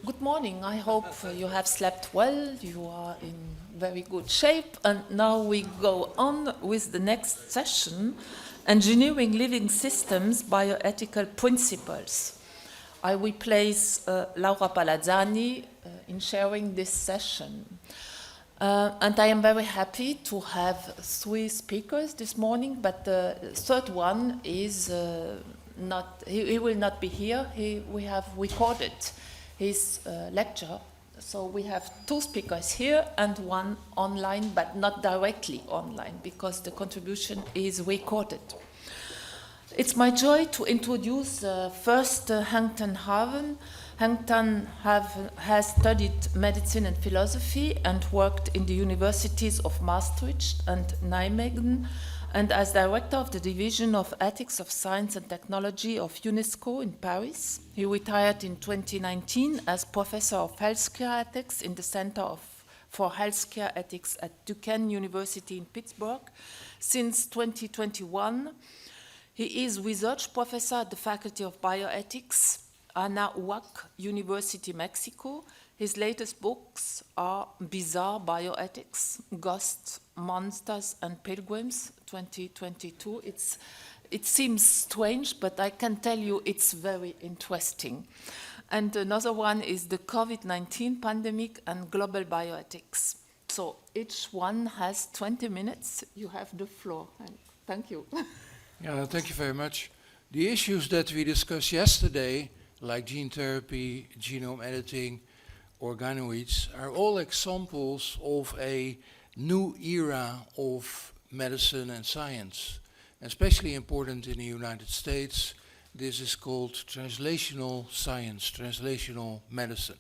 Good morning. I hope you have slept well, you are in very good shape, and now we go on with the next session, Engineering Living Systems, Bioethical Principles. I will place Laura Palazzani in sharing this session. And I am very happy to have 3 speakers this morning, but the third one is he will not be here. We have recorded his lecture. So we have 2 speakers here and 1 online, but not directly online because the contribution is recorded. It's my joy to introduce first Hankton Haven. Hankton has studied medicine and philosophy and worked in the universities of Maastricht and Nijmegen, and as director of the Division of Ethics of Science and Technology of UNESCO in Paris. He retired in 2019 as professor of healthcare ethics in the Center for Healthcare Ethics at Duquesne University in Pittsburgh. Since 2021, he is research professor at the Faculty of Bioethics, Anahuac University, Mexico. His latest books are Bizarre Bioethics, Ghosts, Monsters and Pilgrims, 2022. It seems strange, but I can tell you it's very interesting. And another one is the COVID-19 pandemic and global bioethics. So each one has 20 minutes. You have the floor. And thank you. Yeah, thank you very much. The issues that we discussed yesterday, like gene therapy, genome editing, organoids, are all examples of a new era of medicine and science. Especially important in the United States, this is called translational science, translational medicine.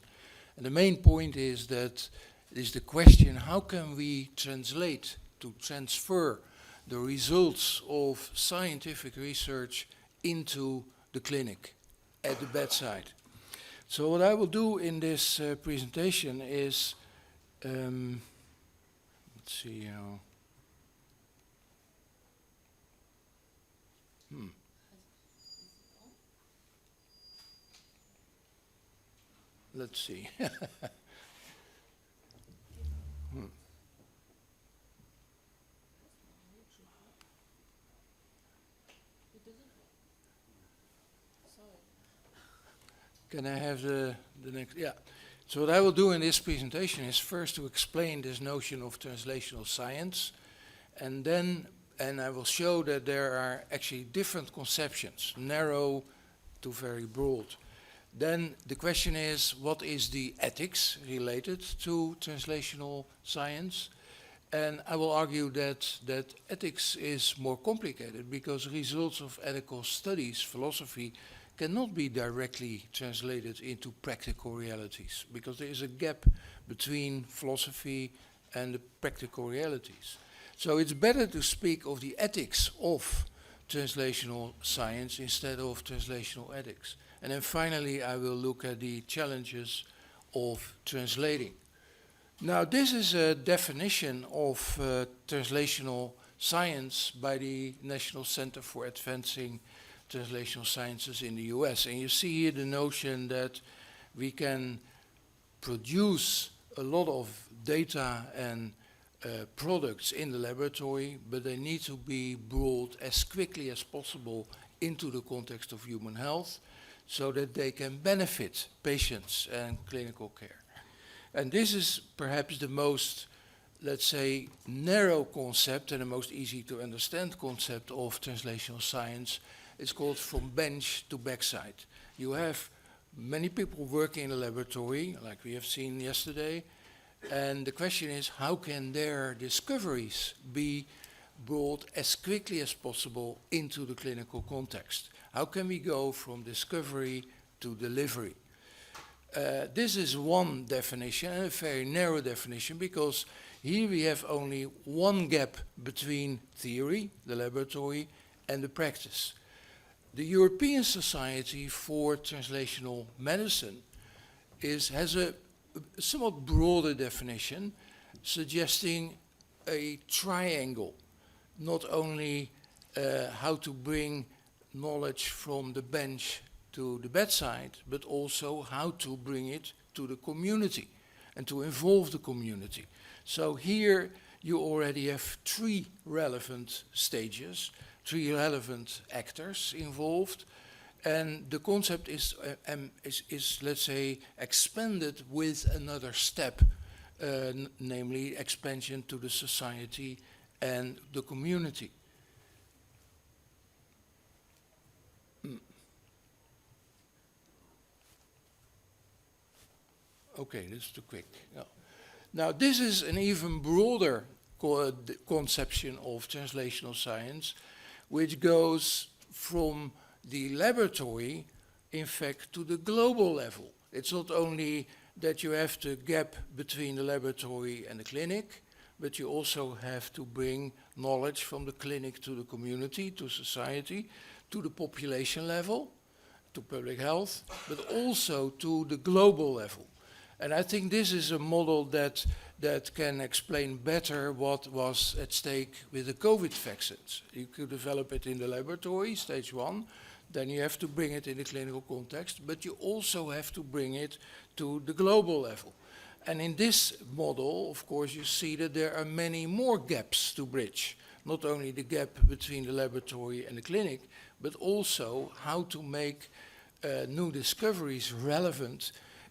And the main point is that it is the question, how can we translate, to transfer the results of scientific research into the clinic, at the bedside. So what I will do in this presentation is, let's see how. Let's see. Can I have the next? Yeah. So what I will do in this presentation is first to explain this notion of translational science, and I will show that there are actually different conceptions, narrow to very broad. Then the question is, what is the ethics related to translational science? And I will argue that ethics is more complicated because results of ethical studies, philosophy, cannot be directly translated into practical realities because there is a gap between philosophy and the practical realities. So it's better to speak of the ethics of translational science instead of translational ethics. And then finally I will look at the challenges of translating. Now this is a definition of translational science by the National Center for Advancing Translational Sciences in the US. And you see here the notion that we can produce a lot of data and products in the laboratory, but they need to be brought as quickly as possible into the context of human health so that they can benefit patients and clinical care. And this is perhaps the most, let's say, narrow concept and the most easy to understand concept of translational science. It's called from bench to bedside. You have many people working in the laboratory, like we have seen yesterday, and the question is, how can their discoveries be brought as quickly as possible into the clinical context? How can we go from discovery to delivery? This is one definition, and a very narrow definition, because here we have only one gap between theory, the laboratory, and the practice. The European Society for Translational Medicine has a somewhat broader definition, suggesting a triangle, not only how to bring knowledge from the bench to the bedside, but also how to bring it to the community and to involve the community. So here you already have 3 relevant stages, 3 relevant actors involved, and the concept is let's say, expanded with another step, namely expansion to the society and the community. Okay, this is too quick. No. Now, this is an even broader conception of translational science, which goes from the laboratory, in fact, to the global level. It's not only that you have the gap between the laboratory and the clinic, but you also have to bring knowledge from the clinic to the community, to society, to the population level, to public health, but also to the global level. And I think this is a model that can explain better what was at stake with the COVID vaccines. You could develop it in the laboratory, stage 1, then you have to bring it in the clinical context, but you also have to bring it to the global level. And in this model, of course, you see that there are many more gaps to bridge. Not only the gap between the laboratory and the clinic, but also how to make new discoveries relevant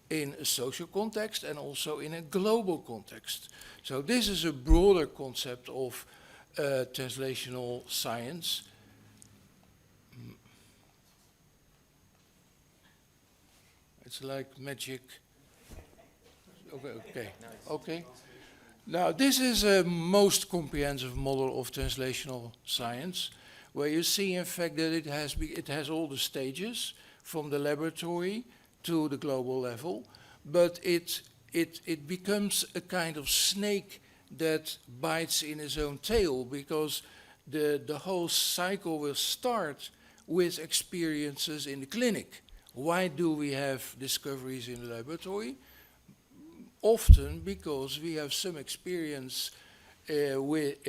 in a social context and also in a global context. So this is a broader concept of translational science. It's like magic. Okay. Now this is a most comprehensive model of translational science, where you see in fact that it has all the stages from the laboratory to the global level, but it becomes a kind of snake that bites in its own tail, because the whole cycle will start with experiences in the clinic. Why do we have discoveries in the laboratory? Often because we have some experience with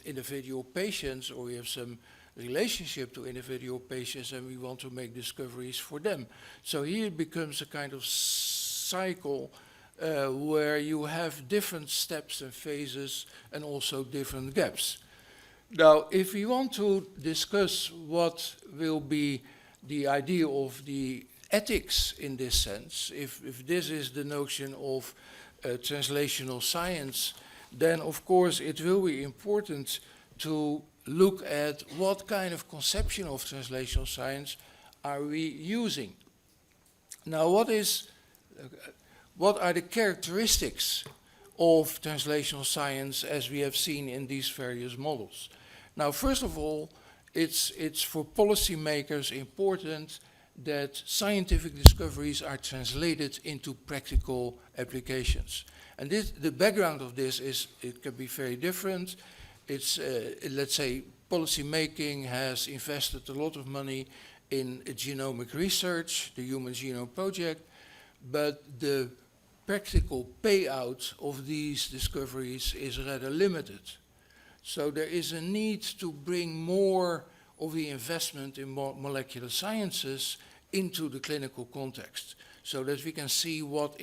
individual patients, or we have some relationship to individual patients, and we want to make discoveries for them. So here it becomes a kind of cycle where you have different steps and phases and also different gaps. Now, if we want to discuss what will be the idea of the ethics in this sense, if this is the notion of translational science, then of course it will be important to look at what kind of conception of translational science are we using. Now, what are the characteristics of translational science as we have seen in these various models? Now, first of all, it's for policymakers important that scientific discoveries are translated into practical applications. And the background of this is, it can be very different. It's, let's say, policy making has invested a lot of money in genomic research, the Human Genome Project, but the practical payout of these discoveries is rather limited. So there is a need to bring more of the investment in molecular sciences into the clinical context, so that we can see what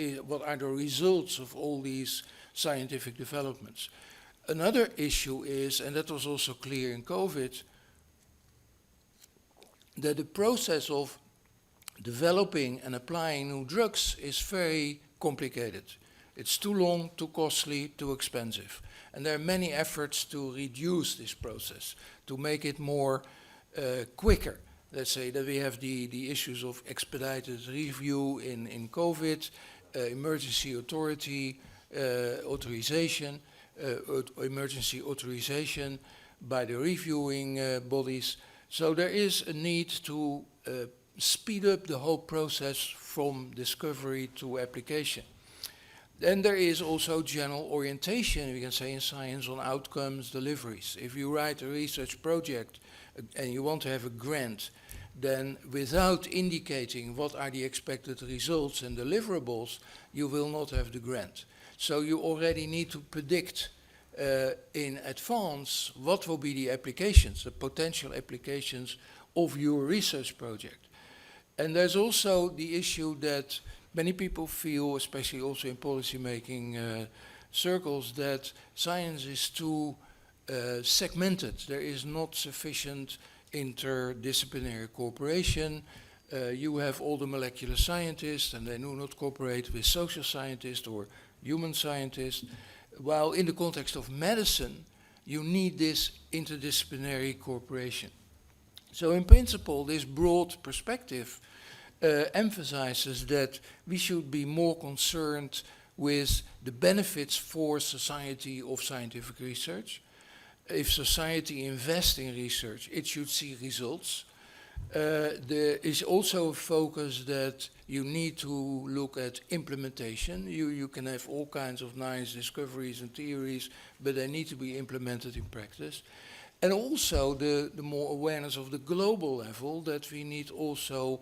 are the results of all these scientific developments. Another issue is, and that was also clear in COVID, that the process of developing and applying new drugs is very complicated. It's too long, too costly, too expensive. And there are many efforts to reduce this process, to make it more quicker. Let's say that we have the issues of expedited review in COVID, emergency authority authorization, emergency authorization by the reviewing bodies. So there is a need to speed up the whole process from discovery to application. Then there is also general orientation, we can say in science, on outcomes, deliveries. If you write a research project and you want to have a grant, then without indicating what are the expected results and deliverables, you will not have the grant. So you already need to predict in advance what will be the applications, the potential applications of your research project. And there's also the issue that many people feel, especially also in policy making circles, that science is too segmented. There is not sufficient interdisciplinary cooperation. You have all the molecular scientists and they do not cooperate with social scientists or human scientists. While in the context of medicine, you need this interdisciplinary cooperation. So in principle, this broad perspective emphasizes that we should be more concerned with the benefits for society of scientific research. If society invests in research, it should see results. There is also a focus that you need to look at implementation. You can have all kinds of nice discoveries and theories, but they need to be implemented in practice. And also the more awareness of the global level, that we need also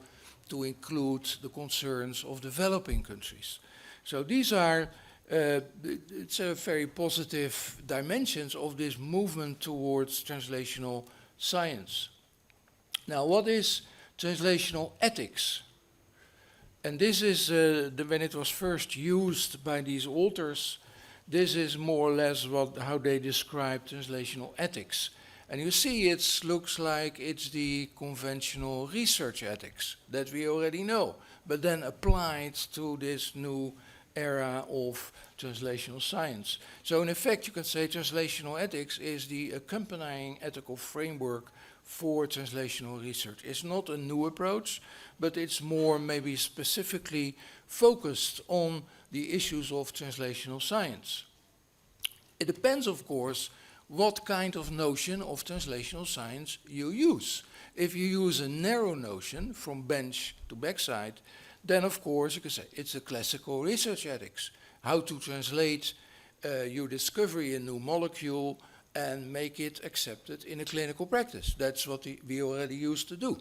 to include the concerns of developing countries. So these are, it's a very positive dimensions of this movement towards translational science. Now, what is translational ethics? And this is, when it was first used by these authors, this is more or less how they describe translational ethics. And you see it looks like it's the conventional research ethics that we already know, but then applied to this new era of translational science. So in effect, you can say translational ethics is the accompanying ethical framework for translational research. It's not a new approach, but it's more maybe specifically focused on the issues of translational science. It depends, of course, what kind of notion of translational science you use. If you use a narrow notion from bench to backside, then of course you can say it's a classical research ethics. How to translate your discovery in a new molecule and make it accepted in a clinical practice. That's what we already used to do.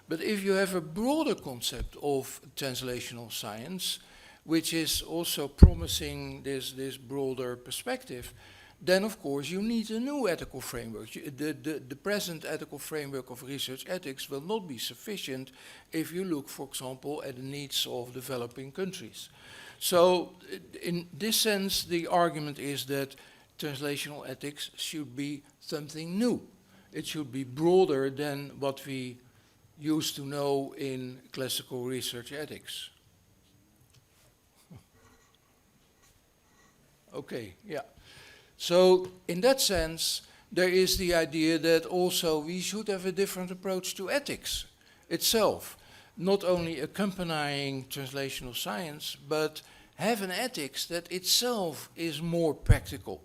But if you have a broader concept of translational science, which is also promising this broader perspective, then of course you need a new ethical framework. The present ethical framework of research ethics will not be sufficient if you look, for example, at the needs of developing countries. So in this sense, the argument is that translational ethics should be something new. It should be broader than what we used to know in classical research ethics. Okay, yeah. So in that sense, there is the idea that also we should have a different approach to ethics itself, not only accompanying translational science, but have an ethics that itself is more practical.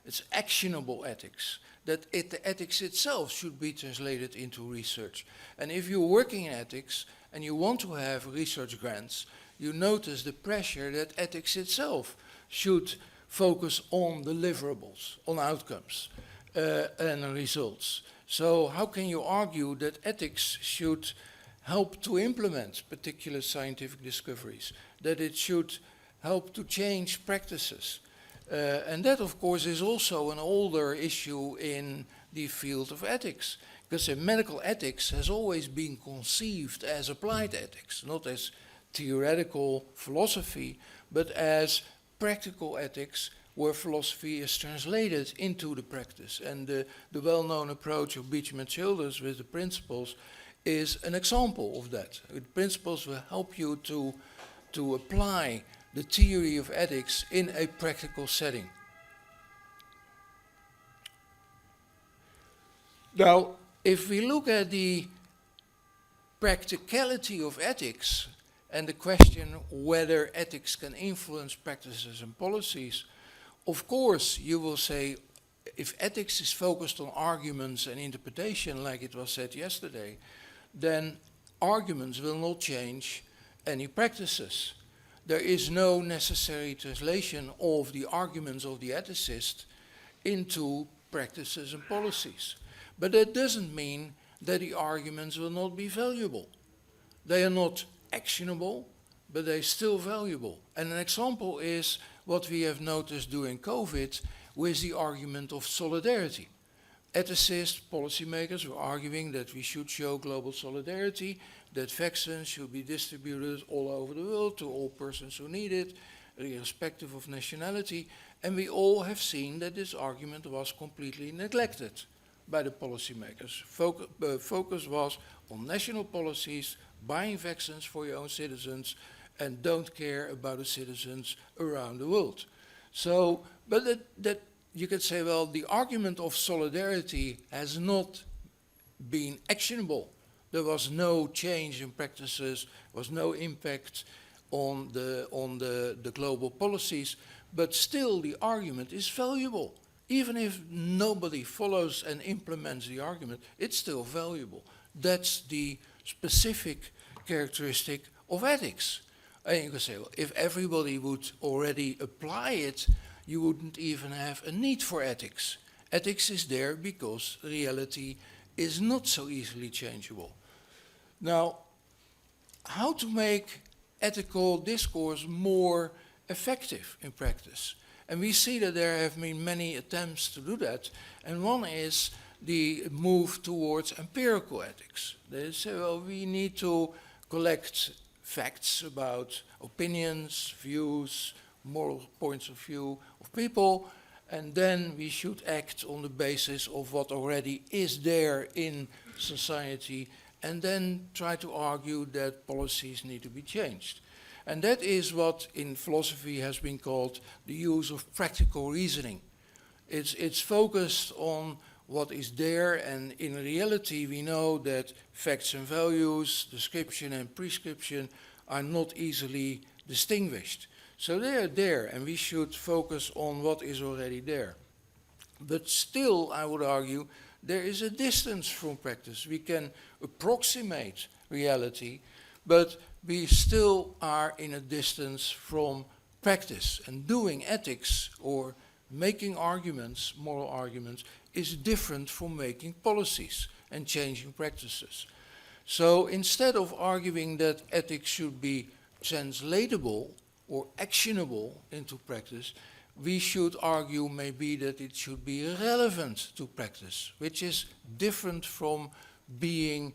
It's actionable ethics, that the ethics itself should be translated into research. And if you're working in ethics and you want to have research grants, you notice the pressure that ethics itself should focus on deliverables, on outcomes and results. So how can you argue that ethics should help to implement particular scientific discoveries, that it should help to change practices? And that, of course, is also an older issue in the field of ethics, because medical ethics has always been conceived as applied ethics, not as theoretical philosophy, but as practical ethics, where philosophy is translated into the practice. And the well-known approach of Beecham and Childers with the principles is an example of that. The principles will help you to apply the theory of ethics in a practical setting. Now, if we look at the practicality of ethics, and the question whether ethics can influence practices and policies, of course you will say, if ethics is focused on arguments and interpretation, like it was said yesterday, then arguments will not change any practices. There is no necessary translation of the arguments of the ethicist into practices and policies. But that doesn't mean that the arguments will not be valuable. They are not actionable, but they're still valuable. And an example is what we have noticed during COVID with the argument of solidarity. ethicists, policymakers were arguing that we should show global solidarity, that vaccines should be distributed all over the world to all persons who need it, irrespective of nationality. And we all have seen that this argument was completely neglected by the policymakers. Focus was on national policies, buying vaccines for your own citizens, and don't care about the citizens around the world. So, but that you could say, well, the argument of solidarity has not been actionable. There was no change in practices, was no impact on the global policies, but still the argument is valuable. Even if nobody follows and implements the argument, it's still valuable. That's the specific characteristic of ethics. And you can say, well, if everybody would already apply it, you wouldn't even have a need for ethics. Ethics is there because reality is not so easily changeable. Now, how to make ethical discourse more effective in practice? And we see that there have been many attempts to do that, and one is the move towards empirical ethics. They say, well, we need to collect facts about opinions, views, moral points of view of people, and then we should act on the basis of what already is there in society, and then try to argue that policies need to be changed. And that is what in philosophy has been called the use of practical reasoning. It's focused on what is there, and in reality we know that facts and values, description and prescription are not easily distinguished. So they are there, and we should focus on what is already there. But still, I would argue, there is a distance from practice. We can approximate reality, but we still are in a distance from practice. And doing ethics or making arguments, moral arguments, is different from making policies and changing practices. So instead of arguing that ethics should be translatable or actionable into practice, we should argue maybe that it should be relevant to practice, which is different from being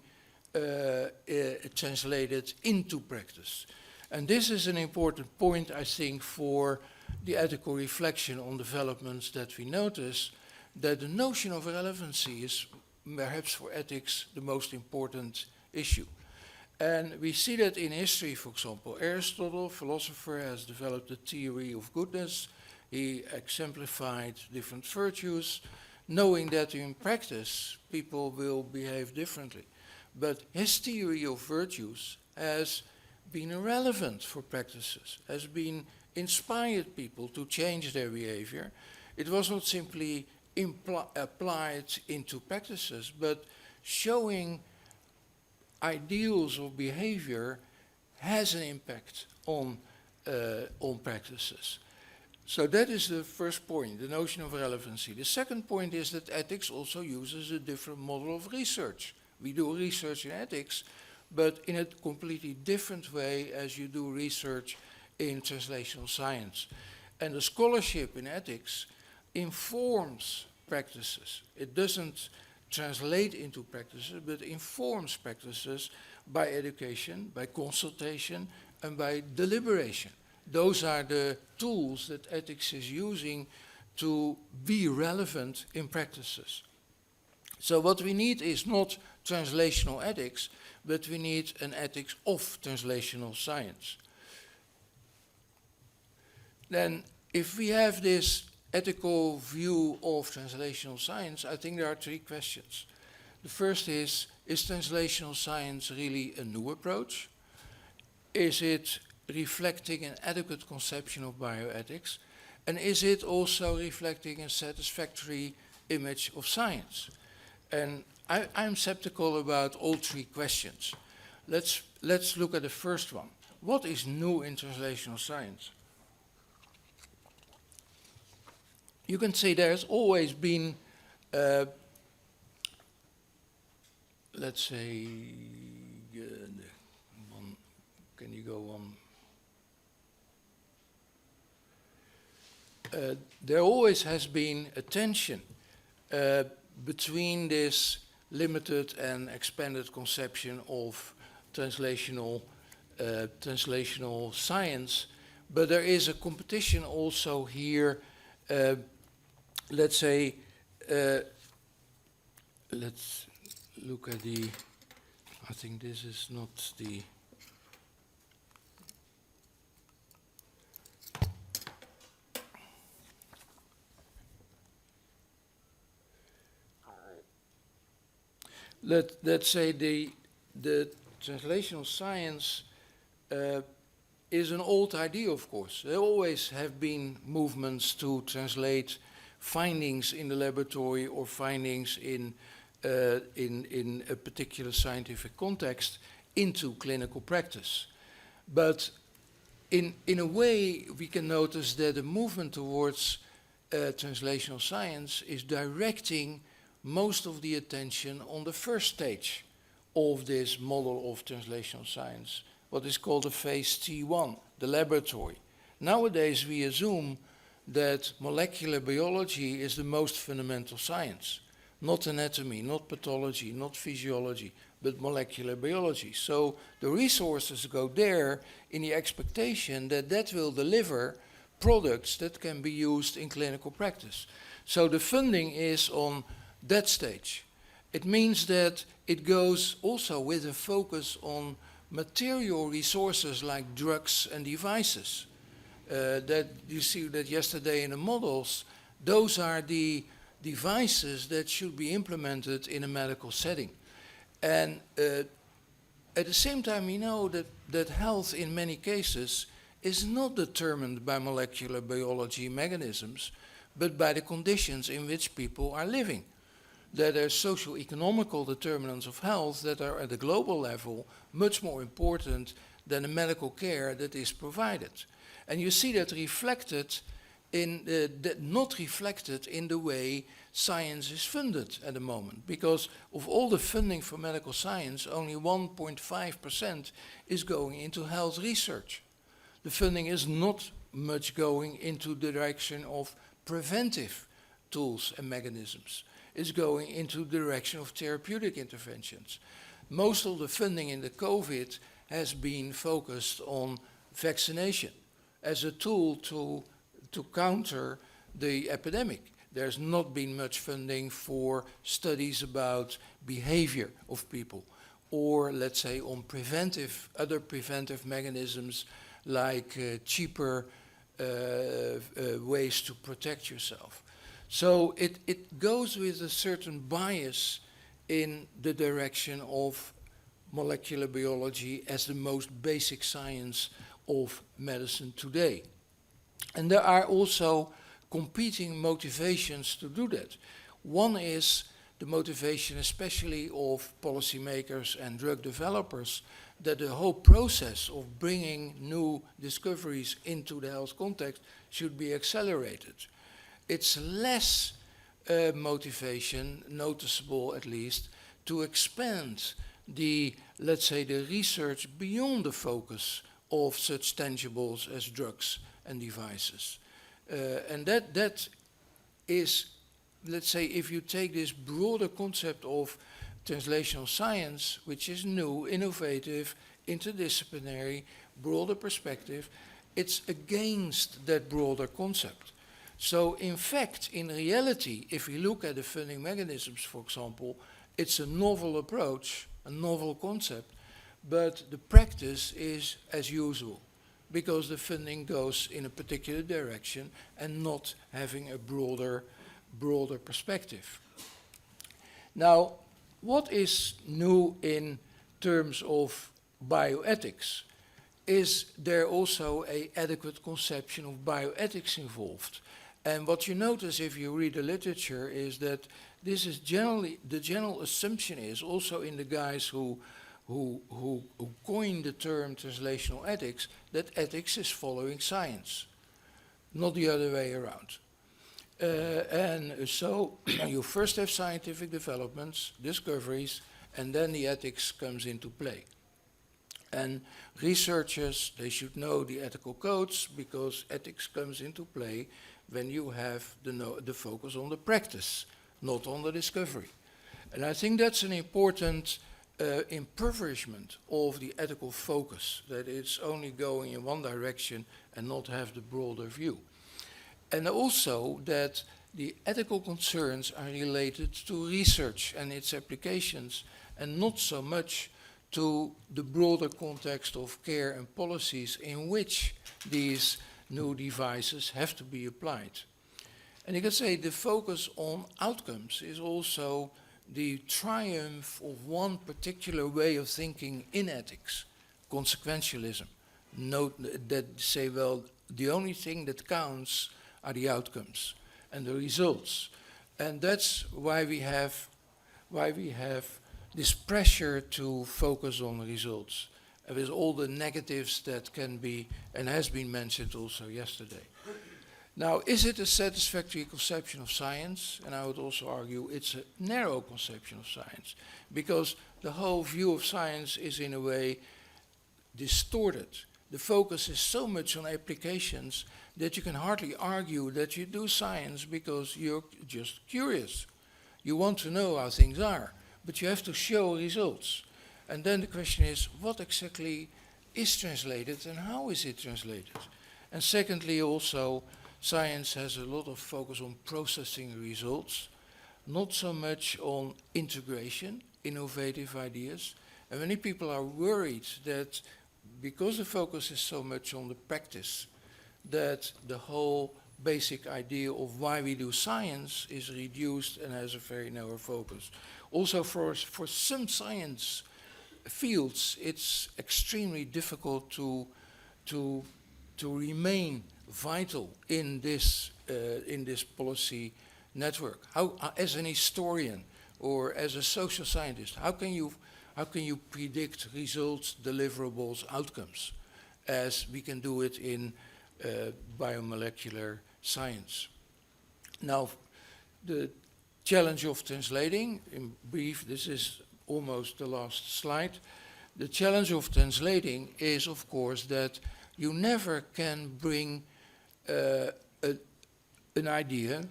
translated into practice. And this is an important point, I think, for the ethical reflection on developments that we notice, that the notion of relevancy is perhaps for ethics the most important issue. And we see that in history, for example. Aristotle, philosopher, has developed the theory of goodness. He exemplified different virtues, knowing that in practice people will behave differently. But his theory of virtues has been irrelevant for practices, has been inspired people to change their behavior. It was not simply applied into practices, but showing ideals of behavior has an impact on practices. So that is the first point, the notion of relevancy. The second point is that ethics also uses a different model of research. We do research in ethics, but in a completely different way as you do research in translational science. And the scholarship in ethics informs practices. It doesn't translate into practices, but informs practices by education, by consultation, and by deliberation. Those are the tools that ethics is using to be relevant in practices. So what we need is not translational ethics, but we need an ethics of translational science. Then, if we have this ethical view of translational science, I think there are three questions. The first is translational science really a new approach? Is it reflecting an adequate conception of bioethics? And is it also reflecting a satisfactory image of science? And I'm skeptical about all three questions. Let's look at the first one. What is new in translational science? You can say there's always been, let's say, can you go on? There always has been a tension between this limited and expanded conception of translational science, but there is a competition also here. Let's say, let's look at the, I think this is not the, let's say the translational science is an old idea, of course. There always have been movements to translate findings in the laboratory or findings in a particular scientific context into clinical practice. But in a way, we can notice that the movement towards translational science is directing most of the attention on the first stage of this model of translational science, what is called the phase T1, the laboratory. Nowadays, we assume that molecular biology is the most fundamental science, not anatomy, not pathology, not physiology, but molecular biology. So the resources go there in the expectation that that will deliver products that can be used in clinical practice. So the funding is on that stage. It means that it goes also with a focus on material resources like drugs and devices. That you see that yesterday in the models, those are the devices that should be implemented in a medical setting. And at the same time, we know that health in many cases is not determined by molecular biology mechanisms, but by the conditions in which people are living. That there are socio-economical determinants of health that are at a global level much more important than the medical care that is provided. And you see that reflected in not reflected in the way science is funded at the moment, because of all the funding for medical science, only 1.5% is going into health research. The funding is not much going into the direction of preventive tools and mechanisms. It's going into the direction of therapeutic interventions. Most of the funding in the COVID has been focused on vaccination as a tool to counter the epidemic. There's not been much funding for studies about behavior of people, or let's say on other preventive mechanisms like cheaper ways to protect yourself. So it goes with a certain bias in the direction of molecular biology as the most basic science of medicine today. And there are also competing motivations to do that. One is the motivation especially of policymakers and drug developers that the whole process of bringing new discoveries into the health context should be accelerated. It's less motivation, noticeable at least, to expand the, let's say, the research beyond the focus of such tangibles as drugs and devices. And that is, let's say, if you take this broader concept of translational science, which is new, innovative, interdisciplinary, broader perspective, it's against that broader concept. So in fact, in reality, if we look at the funding mechanisms, for example, it's a novel approach, a novel concept, but the practice is as usual, because the funding goes in a particular direction and not having a broader perspective. Now, what is new in terms of bioethics? Is there also an adequate conception of bioethics involved? And what you notice if you read the literature is that this is generally, the general assumption is, also in the guys who coined the term translational ethics, that ethics is following science, not the other way around. And so you first have scientific developments, discoveries, and then the ethics comes into play. And researchers, they should know the ethical codes, because ethics comes into play when you have the focus on the practice, not on the discovery. And I think that's an important impoverishment of the ethical focus, that it's only going in one direction and not have the broader view. And also that the ethical concerns are related to research and its applications, and not so much to the broader context of care and policies in which these new devices have to be applied. And you can say the focus on outcomes is also the triumph of one particular way of thinking in ethics, consequentialism. Note that say, well, the only thing that counts are the outcomes and the results. And that's why we have this pressure to focus on results, with all the negatives that can be and has been mentioned also yesterday. Now, is it a satisfactory conception of science? And I would also argue it's a narrow conception of science, because the whole view of science is in a way distorted. The focus is so much on applications that you can hardly argue that you do science because you're just curious. You want to know how things are, but you have to show results. And then the question is, what exactly is translated and how is it translated? And secondly, also, science has a lot of focus on processing results, not so much on integration, innovative ideas. And many people are worried that because the focus is so much on the practice, that the whole basic idea of why we do science is reduced and has a very narrow focus. Also for some science fields, it's extremely difficult to remain vital in this policy network. How, as an historian or as a social scientist, how can you predict results, deliverables, outcomes, as we can do it in biomolecular science? Now, the challenge of translating, in brief, this is almost the last slide. The challenge of translating is, of course, that you never can bring an idea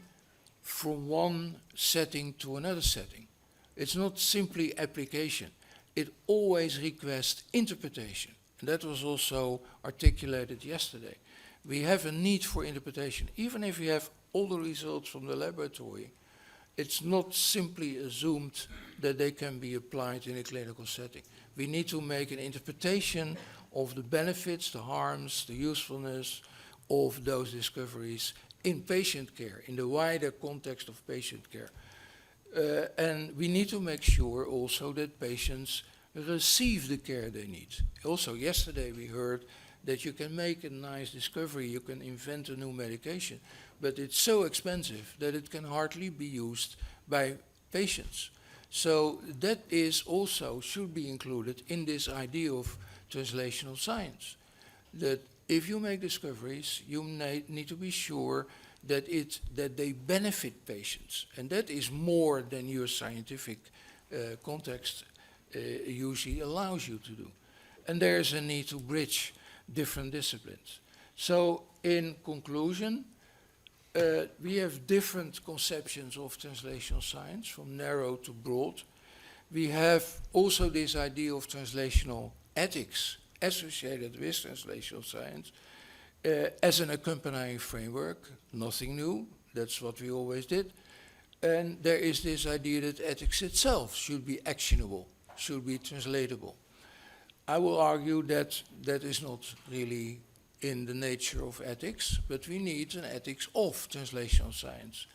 from one setting to another setting. It's not simply application. It always requests interpretation. And that was also articulated yesterday. We have a need for interpretation. Even if we have all the results from the laboratory, it's not simply assumed that they can be applied in a clinical setting. We need to make an interpretation of the benefits, the harms, the usefulness of those discoveries in patient care, in the wider context of patient care. And we need to make sure also that patients receive the care they need. Also, yesterday we heard that you can make a nice discovery, you can invent a new medication, but it's so expensive that it can hardly be used by patients. So that is also should be included in this idea of translational science. That if you make discoveries, you need to be sure that they benefit patients, and that is more than your scientific context usually allows you to do. And there is a need to bridge different disciplines. So in conclusion, we have different conceptions of translational science, from narrow to broad. We have also this idea of translational ethics associated with translational science as an accompanying framework, nothing new, that's what we always did. And there is this idea that ethics itself should be actionable, should be translatable. I will argue that that is not really in the nature of ethics, but we need an ethics of translational science,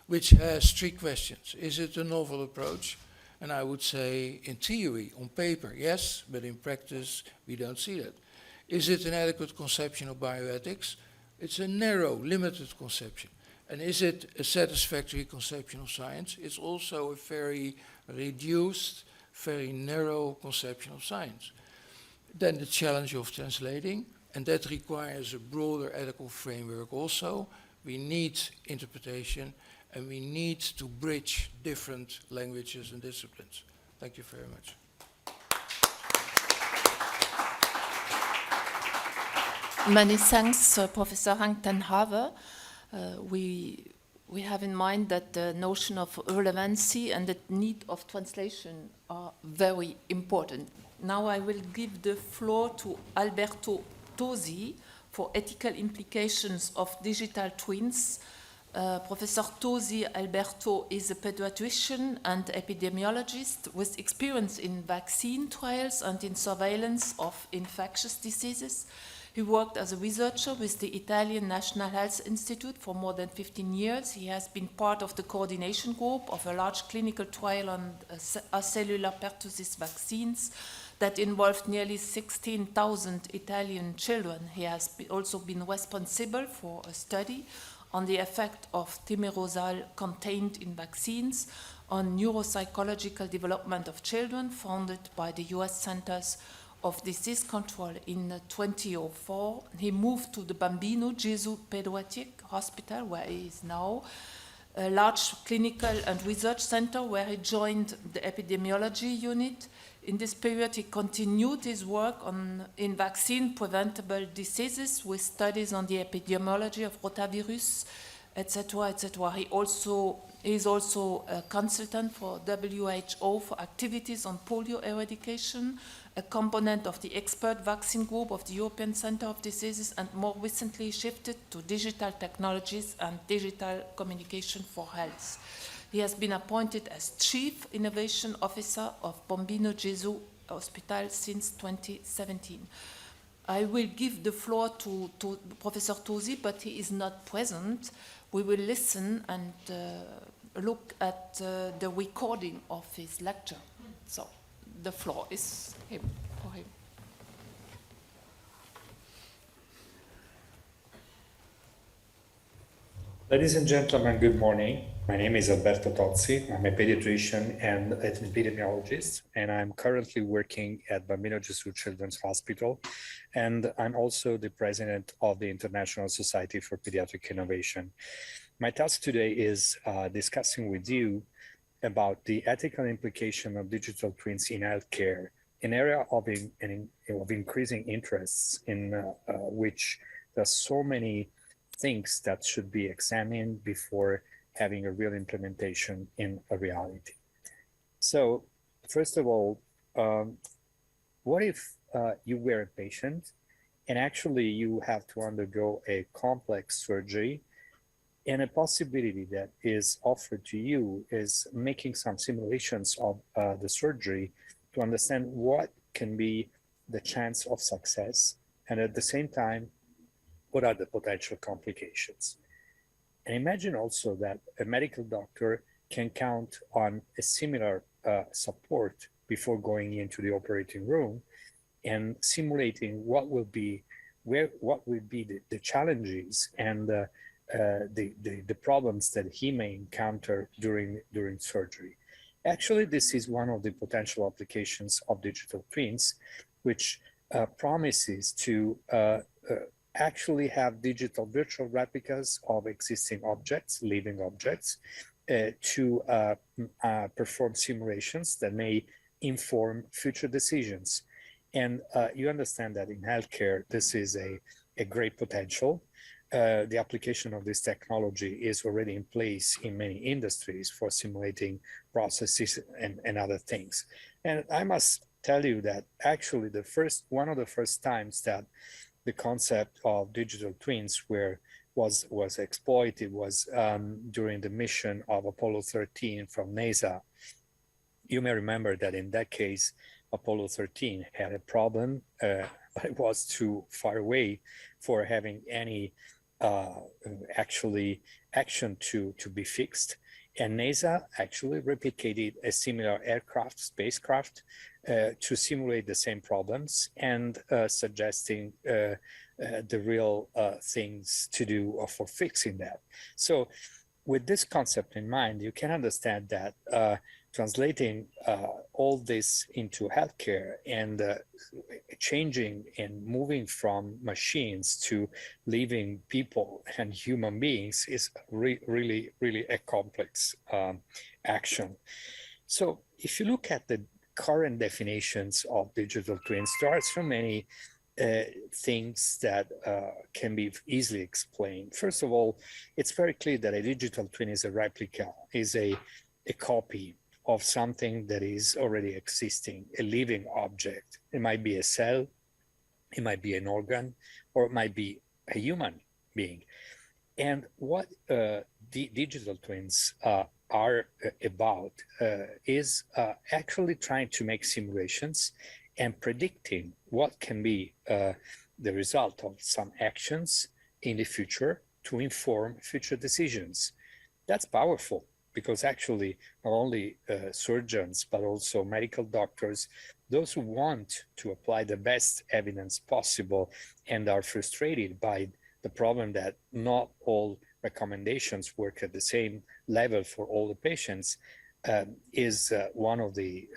which has three questions. Is it a novel approach? And I would say, in theory, on paper, yes, but in practice, we don't see that. Is it an adequate conception of bioethics? It's a narrow, limited conception. And is it a satisfactory conception of science? It's also a very reduced, very narrow conception of science. Then the challenge of translating, and that requires a broader ethical framework also. We need interpretation, and we need to bridge different languages and disciplines. Thank you very much. Many thanks, Professor Hank ten Haver. We we have in mind that the notion of relevancy and the need of translation are very important. Now I will give the floor to Alberto Tosi for ethical implications of digital twins. Professor Tosi Alberto is a pediatrician and epidemiologist with experience in vaccine trials and in surveillance of infectious diseases. He worked as a researcher with the Italian National Health Institute for more than 15 years. He has been part of the coordination group of a large clinical trial on cellular pertussis vaccines that involved nearly 16,000 Italian children. He has also been responsible for a study on the effect of thimerosal contained in vaccines on neuropsychological development of children, founded by the US Centers of Disease Control in 2004. He moved to the Bambino Gesù Pediatric Hospital, where he is now, a large clinical and research center where he joined the epidemiology unit. In this period, he continued his work in vaccine-preventable diseases with studies on the epidemiology of rotavirus, etc., etc. He is also a consultant for WHO for activities on polio eradication, a component of the expert vaccine group of the European Centre of Diseases, and more recently shifted to digital technologies and digital communication for health. He has been appointed as Chief Innovation Officer of Bambino Gesù Hospital since 2017. I will give the floor to Professor Tosi, but he is not present. We will listen and look at the recording of his lecture. So the floor is for him. Ladies and gentlemen, good morning. My name is Alberto Tozzi. I'm a pediatrician and an epidemiologist, and I'm currently working at Bambino Gesù Children's Hospital, and I'm also the president of the International Society for Pediatric Innovation. My task today is discussing with you about the ethical implication of digital twins in healthcare, an area of increasing interests in which there's so many things that should be examined before having a real implementation in a reality. So, first of all, what if you were a patient and actually you have to undergo a complex surgery, and a possibility that is offered to you is making some simulations of the surgery to understand what can be the chance of success, and at the same time, what are the potential complications. And imagine also that a medical doctor can count on a similar support before going into the operating room and simulating what will be the challenges and the problems that he may encounter during surgery. Actually, this is one of the potential applications of digital twins, which promises to actually have digital virtual replicas of existing objects, living objects, to perform simulations that may inform future decisions. And you understand that in healthcare, this is a great potential. The application of this technology is already in place in many industries for simulating processes and other things. And I must tell you that actually one of the first times that the concept of digital twins was exploited was during the mission of Apollo 13 from NASA. You may remember that in that case, Apollo 13 had a problem, but it was too far away for having any actually action to be fixed. And NASA actually replicated a similar spacecraft, to simulate the same problems and suggesting the real things to do for fixing that. So with this concept in mind, you can understand that translating all this into healthcare and changing and moving from machines to living people and human beings is really a complex action. So if you look at the current definitions of digital twins, there are so many things that can be easily explained. First of all, it's very clear that a digital twin is a replica, is a copy of something that is already existing, a living object. It might be a cell, it might be an organ, or it might be a human being. And what the digital twins are about is actually trying to make simulations and predicting what can be the result of some actions in the future to inform future decisions. That's powerful because actually not only surgeons, but also medical doctors, those who want to apply the best evidence possible and are frustrated by the problem that not all recommendations work at the same level for all the patients, is one of the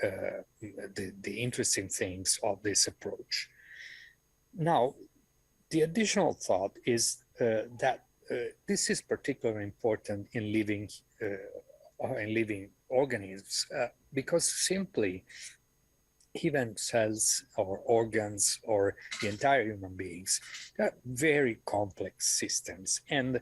interesting things of this approach. Now, the additional thought is that this is particularly important in living organisms because simply even cells or organs or the entire human beings are very complex systems, and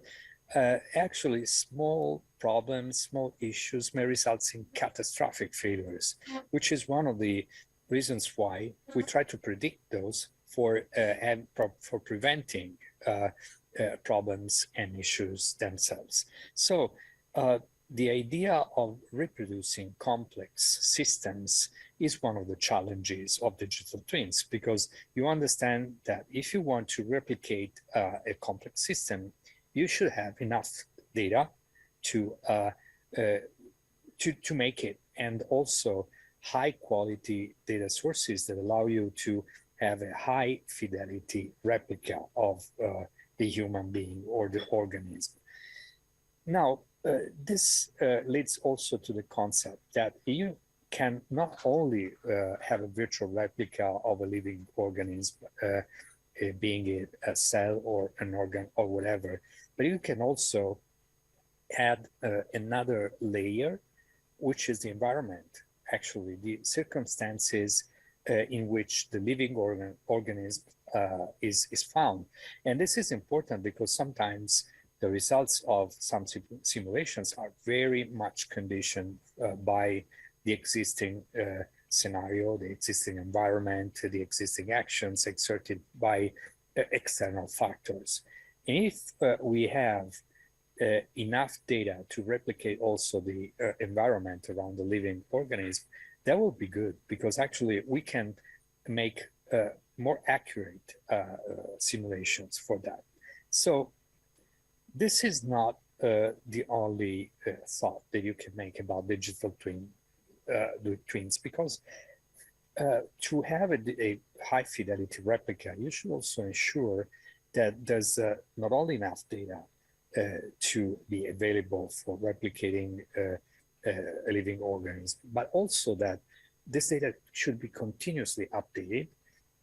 actually small problems, small issues may result in catastrophic failures, which is one of the reasons why we try to predict those for preventing problems and issues themselves. So the idea of reproducing complex systems is one of the challenges of digital twins, because you understand that if you want to replicate a complex system, you should have enough data to make it, and also high quality data sources that allow you to have a high fidelity replica of the human being or the organism. Now, this leads also to the concept that you can not only have a virtual replica of a living organism, being it a cell or an organ or whatever, but you can also add another layer, which is the environment, actually the circumstances in which the living organism is found. And this is important because sometimes the results of some simulations are very much conditioned by the existing scenario, the existing environment, the existing actions exerted by external factors. And if we have enough data to replicate also the environment around the living organism, that will be good, because actually we can make more accurate simulations for that. So this is not the only thought that you can make about digital twins, because to have a high fidelity replica, you should also ensure that there's not only enough data to be available for replicating a living organism, but also that this data should be continuously updated,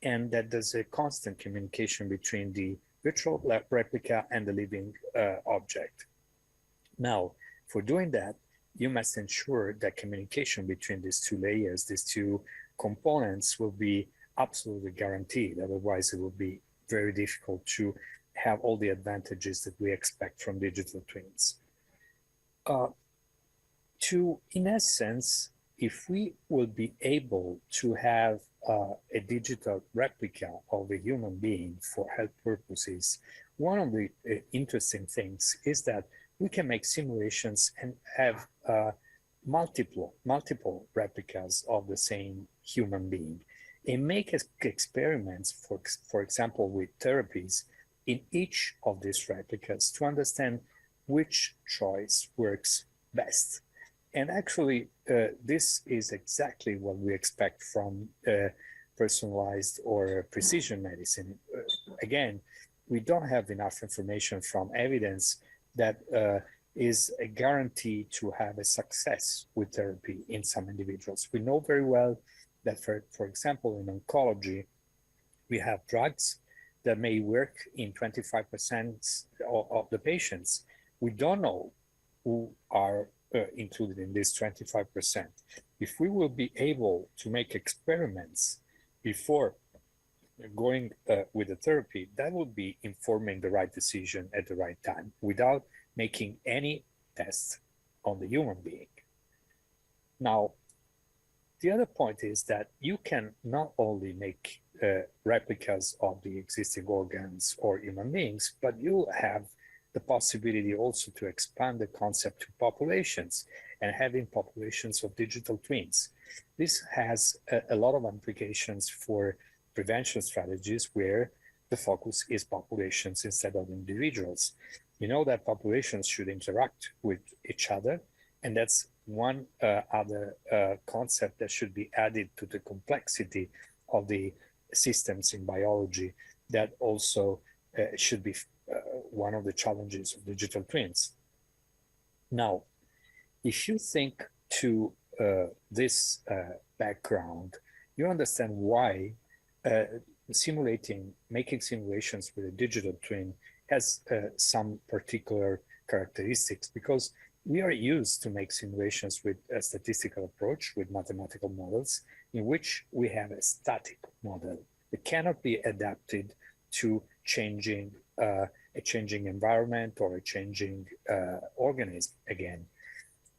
and that there's a constant communication between the virtual replica and the living object. Now, for doing that, you must ensure that communication between these two layers, these two components, will be absolutely guaranteed. Otherwise, it will be very difficult to have all the advantages that we expect from digital twins. In essence, if we will be able to have a digital replica of a human being for health purposes, one of the interesting things is that we can make simulations and have multiple replicas of the same human being, and make experiments, for example, with therapies in each of these replicas to understand which choice works best. And actually, this is exactly what we expect from personalized or precision medicine. Again, we don't have enough information from evidence that is a guarantee to have a success with therapy in some individuals. We know very well that, for example, in oncology, we have drugs that may work in 25% of the patients. We don't know who are included in this 25%. If we will be able to make experiments before going with the therapy, that would be informing the right decision at the right time without making any tests on the human being. Now, the other point is that you can not only make replicas of the existing organs or human beings, but you have the possibility also to expand the concept to populations and having populations of digital twins. This has a lot of implications for prevention strategies where the focus is populations instead of individuals. You know that populations should interact with each other, and that's one other concept that should be added to the complexity of the systems in biology that also should be one of the challenges of digital twins. Now, if you think to this background, you understand why making simulations with a digital twin has some particular characteristics, because we are used to make simulations with a statistical approach, with mathematical models, in which we have a static model that cannot be adapted to a changing environment or a changing organism again.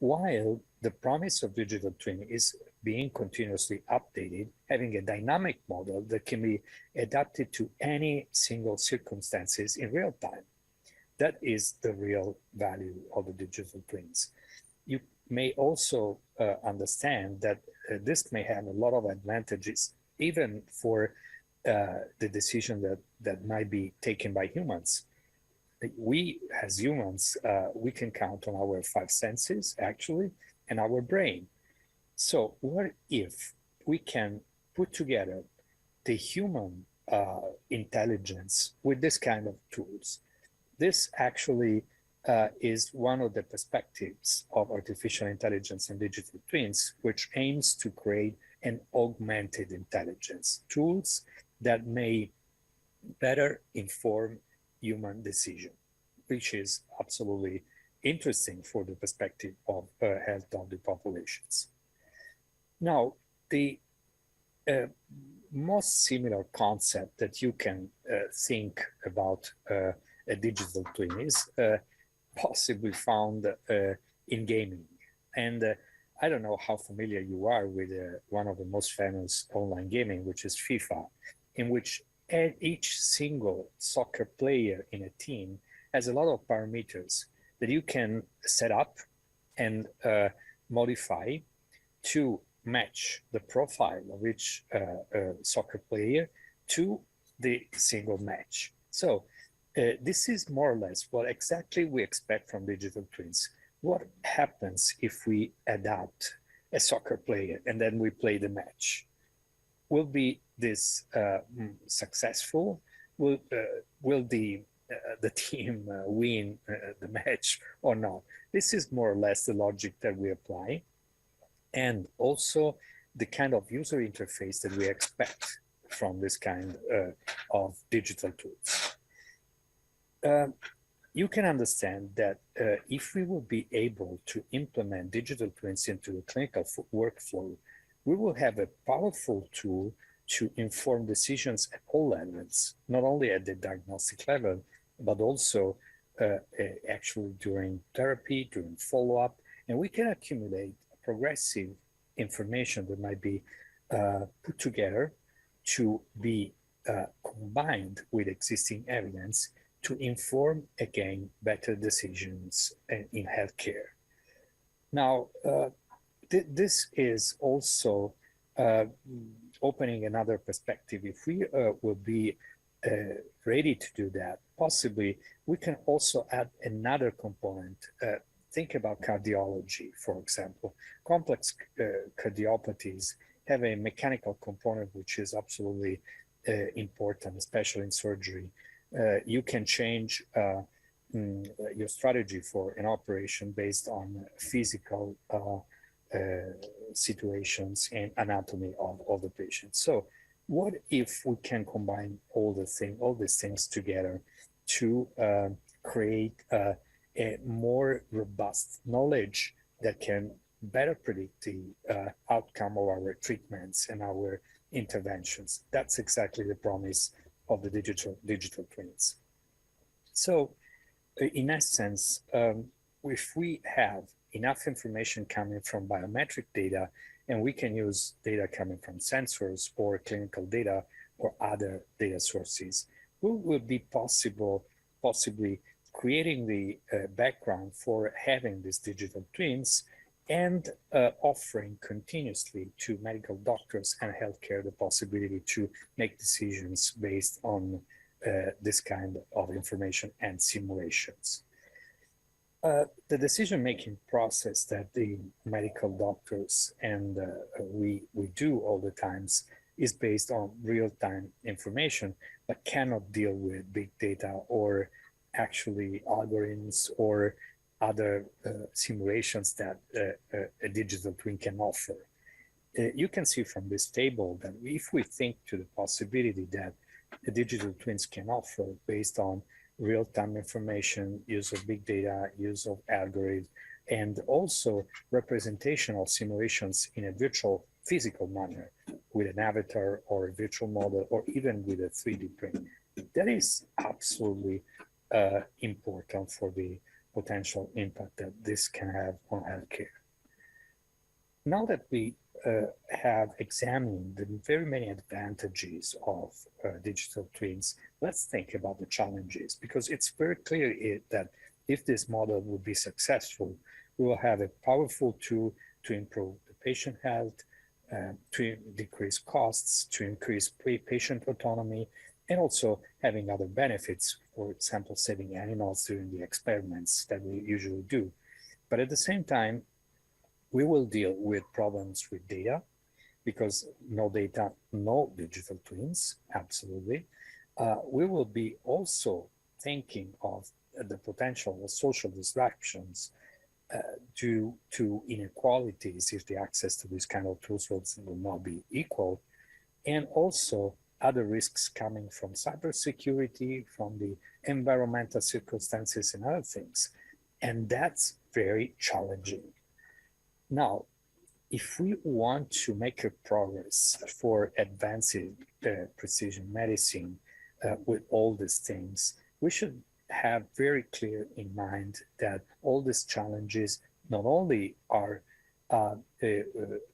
While the promise of digital twin is being continuously updated, having a dynamic model that can be adapted to any single circumstances in real time. That is the real value of the digital twins. You may also understand that this may have a lot of advantages, even for the decision that might be taken by humans. We, as humans, we can count on our 5 senses, actually, and our brain. So what if we can put together the human intelligence with this kind of tools? This actually is one of the perspectives of artificial intelligence and digital twins, which aims to create an augmented intelligence, tools that may better inform human decision, which is absolutely interesting for the perspective of health of the populations. Now, the most similar concept that you can think about a digital twin is possibly found in gaming. And I don't know how familiar you are with one of the most famous online gaming, which is FIFA, in which each single soccer player in a team has a lot of parameters that you can set up and modify to match the profile of each soccer player to the single match. So this is more or less what exactly we expect from digital twins. What happens if we adapt a soccer player and then we play the match? Will be this successful? Will the team win the match or not? This is more or less the logic that we apply, and also the kind of user interface that we expect from this kind of digital tools. You can understand that if we will be able to implement digital twins into the clinical workflow, we will have a powerful tool to inform decisions at all levels, not only at the diagnostic level, but also actually during therapy, during follow-up, and we can accumulate progressive information that might be put together to be combined with existing evidence to inform, again, better decisions in healthcare. Now, this is also opening another perspective. If we will be ready to do that, possibly we can also add another component. Think about cardiology, for example. Complex cardiopathies have a mechanical component which is absolutely important, especially in surgery. You can change your strategy for an operation based on physical situations and anatomy of the patient. So what if we can combine all these things together to create a more robust knowledge that can better predict the outcome of our treatments and our interventions. That's exactly the promise of the digital twins. So in essence, if we have enough information coming from biometric data, and we can use data coming from sensors or clinical data or other data sources, we will be possibly creating the background for having these digital twins and offering continuously to medical doctors and healthcare the possibility to make decisions based on this kind of information and simulations. The decision-making process that the medical doctors and we do all the times is based on real-time information, but cannot deal with big data or actually algorithms or other simulations that a digital twin can offer. You can see from this table that if we think to the possibility that the digital twins can offer based on real-time information, use of big data, use of algorithms, and also representational simulations in a virtual physical manner with an avatar or a virtual model or even with a 3D print. That is absolutely important for the potential impact that this can have on healthcare. Now that we have examined the very many advantages of digital twins, let's think about the challenges, because it's very clear that if this model would be successful, we will have a powerful tool to improve the patient health, to decrease costs, to increase patient autonomy, and also having other benefits, for example, saving animals during the experiments that we usually do. But at the same time, we will deal with problems with data, because no data, no digital twins, absolutely. We will be also thinking of the potential of social disruptions due to inequalities if the access to these kind of tools will not be equal, and also other risks coming from cybersecurity, from the environmental circumstances and other things. And that's very challenging. Now, if we want to make a progress for advancing precision medicine with all these things, we should have very clear in mind that all these challenges not only are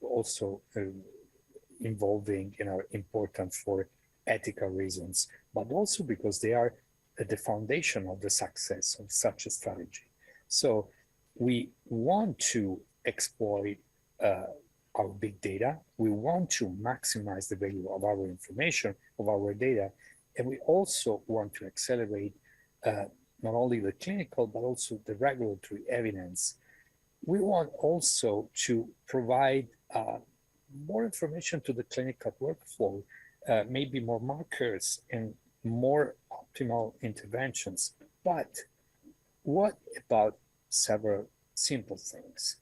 also involving, important for ethical reasons, but also because they are the foundation of the success of such a strategy. So we want to exploit our big data. We want to maximize the value of our information, of our data, and we also want to accelerate not only the clinical, but also the regulatory evidence. We want also to provide more information to the clinical workflow, maybe more markers and more optimal interventions. But what about several simple things?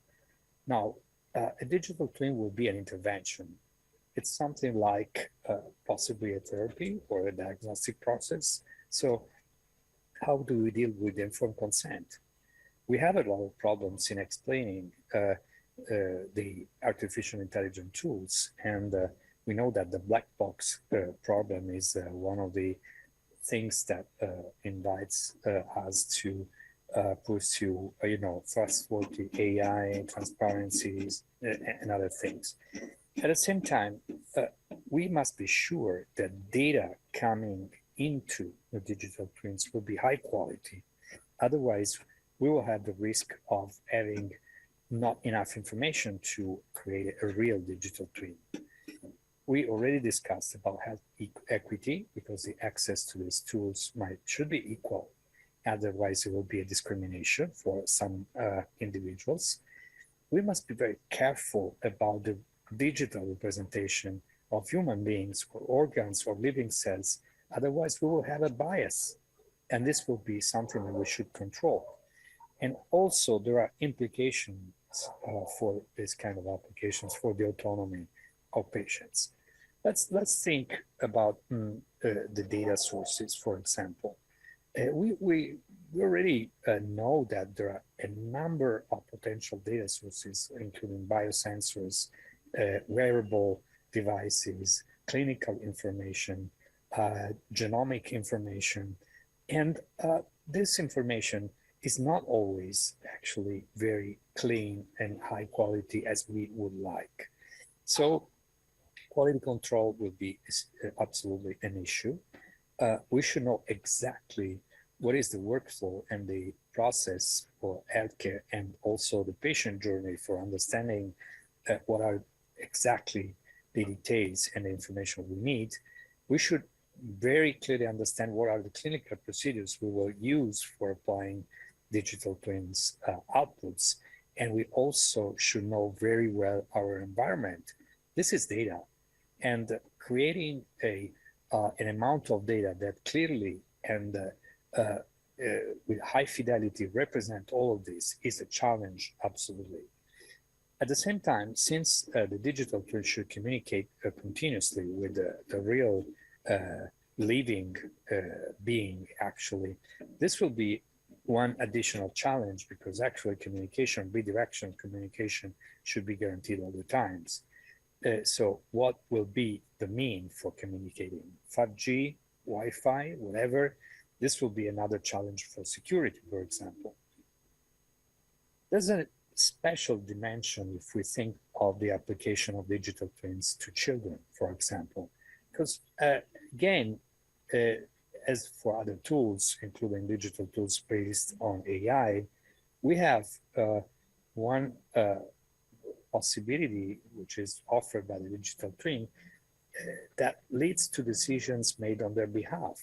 Now, a digital twin will be an intervention. It's something like possibly a therapy or a diagnostic process. So how do we deal with informed consent? We have a lot of problems in explaining the artificial intelligence tools. And we know that the black box problem is one of the things that invites us to pursue, trustworthy AI, transparencies, and other things. At the same time, we must be sure that data coming into the digital twins will be high quality. Otherwise, we will have the risk of having not enough information to create a real digital twin. We already discussed about health equity, because the access to these tools should be equal. Otherwise, it will be a discrimination for some individuals. We must be very careful about the digital representation of human beings or organs or living cells. Otherwise, we will have a bias, and this will be something that we should control. And also, there are implications for this kind of applications for the autonomy of patients. Let's think about the data sources, for example. We already know that there are a number of potential data sources, including biosensors, wearable devices, clinical information, genomic information, and this information is not always actually very clean and high quality as we would like. So quality control will be absolutely an issue. We should know exactly what is the workflow and the process for healthcare, and also the patient journey for understanding what are exactly the details and the information we need. We should very clearly understand what are the clinical procedures we will use for applying digital twins outputs. And we also should know very well our environment. This is data, and creating an amount of data that clearly and with high fidelity represent all of this is a challenge, absolutely. At the same time, since the digital twin should communicate continuously with the real living being, actually, this will be one additional challenge, because actually communication, bidirectional communication, should be guaranteed all the times. So what will be the mean for communicating? 5G, Wi-Fi, whatever. This will be another challenge for security, for example. There's a special dimension if we think of the application of digital twins to children, for example, because again, as for other tools, including digital tools based on AI, we have one possibility which is offered by the digital twin that leads to decisions made on their behalf.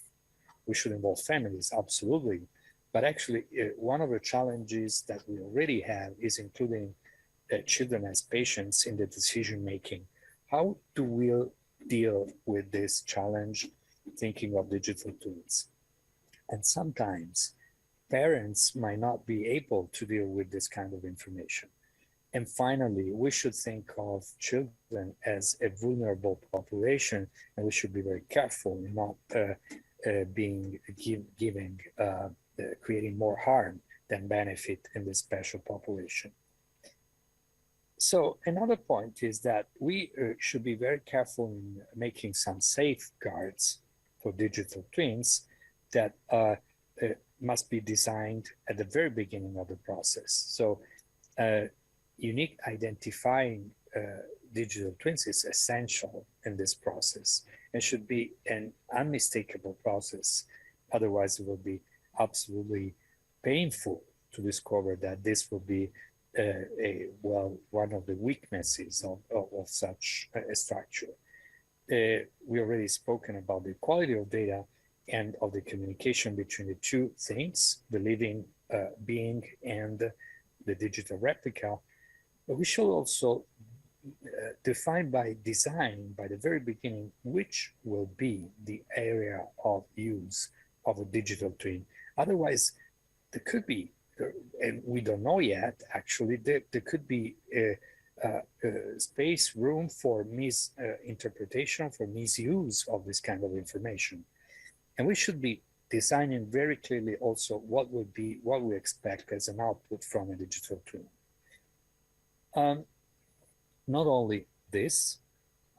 We should involve families, absolutely. But actually, one of the challenges that we already have is including children as patients in the decision making. How do we deal with this challenge, thinking of digital tools? And sometimes parents might not be able to deal with this kind of information. And finally, we should think of children as a vulnerable population, and we should be very careful in not creating more harm than benefit in this special population. So another point is that we should be very careful in making some safeguards for digital twins that must be designed at the very beginning of the process. So unique identifying digital twins is essential in this process and should be an unmistakable process. Otherwise, it will be absolutely painful to discover that this will be one of the weaknesses of such a structure. We already spoken about the quality of data and of the communication between the two things, the living being and the digital replica. But we should also define by design, by the very beginning, which will be the area of use of a digital twin. Otherwise, there could be, and we don't know yet, actually, there could be space, room for misinterpretation, for misuse of this kind of information. And we should be designing very clearly also what we expect as an output from a digital twin. Not only this,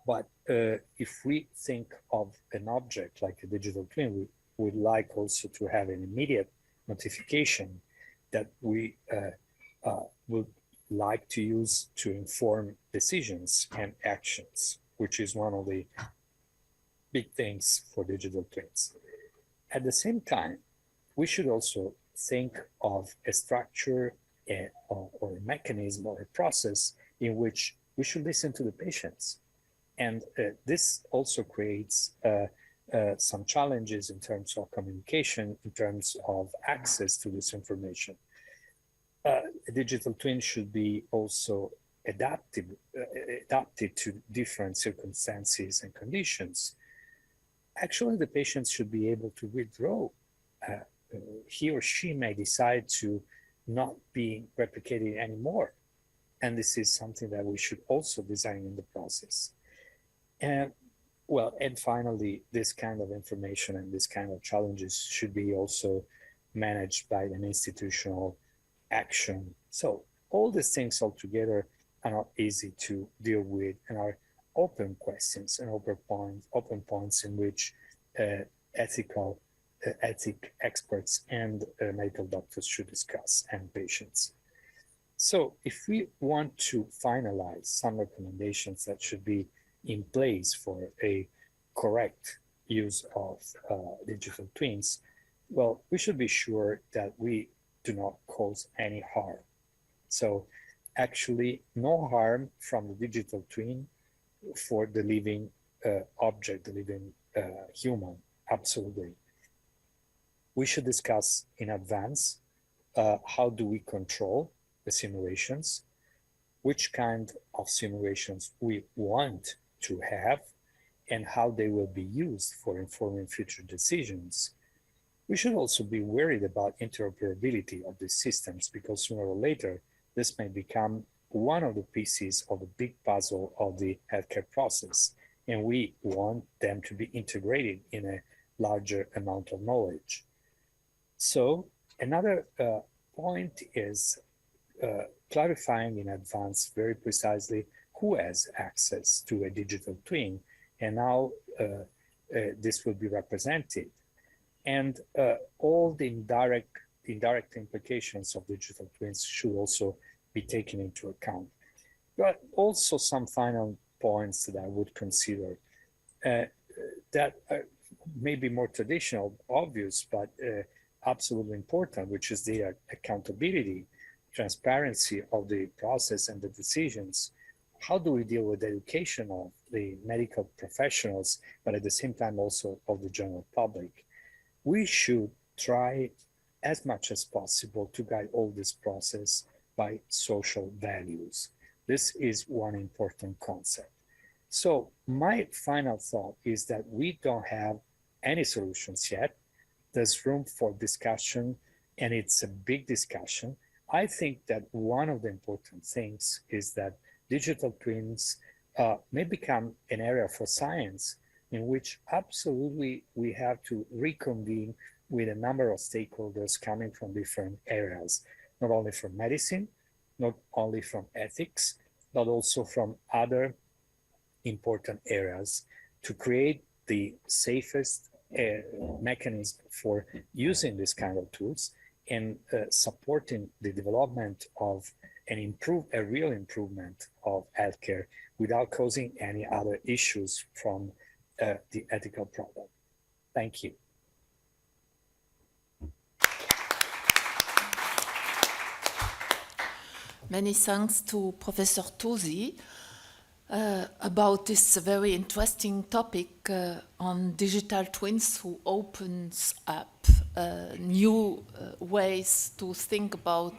but if we think of an object like a digital twin, we would like also to have an immediate notification that we would like to use to inform decisions and actions, which is one of the big things for digital twins. At the same time, we should also think of a structure or a mechanism or a process in which we should listen to the patients. And this also creates some challenges in terms of communication, in terms of access to this information. A digital twin should be also adapted to different circumstances and conditions. Actually, the patient should be able to withdraw. He or she may decide to not be replicated anymore. And this is something that we should also design in the process. And finally, this kind of information and this kind of challenges should be also managed by an institutional action. So all these things all together are not easy to deal with and are open questions and open points in which ethic experts and medical doctors should discuss, and patients. So if we want to finalize some recommendations that should be in place for a correct use of digital twins, well, we should be sure that we do not cause any harm. So actually no harm from the digital twin for the living object, the living human, absolutely. We should discuss in advance how do we control the simulations, which kind of simulations we want to have, and how they will be used for informing future decisions. We should also be worried about interoperability of these systems, because sooner or later, this may become one of the pieces of the big puzzle of the healthcare process, and we want them to be integrated in a larger amount of knowledge. So another point is clarifying in advance very precisely who has access to a digital twin and how this will be represented. And all the indirect implications of digital twins should also be taken into account. But also some final points that I would consider that may be more traditional, obvious, but absolutely important, which is the accountability, transparency of the process and the decisions. How do we deal with the education of the medical professionals, but at the same time also of the general public? We should try as much as possible to guide all this process by social values. This is one important concept. So my final thought is that we don't have any solutions yet. There's room for discussion, and it's a big discussion. I think that one of the important things is that digital twins may become an area for science in which absolutely we have to reconvene with a number of stakeholders coming from different areas, not only from medicine, not only from ethics, but also from other important areas, to create the safest mechanism for using this kind of tools and supporting the development of a real improvement of healthcare without causing any other issues from the ethical problem. Thank you. Many thanks to Professor Tosi about this very interesting topic on digital twins, who opens up new ways to think about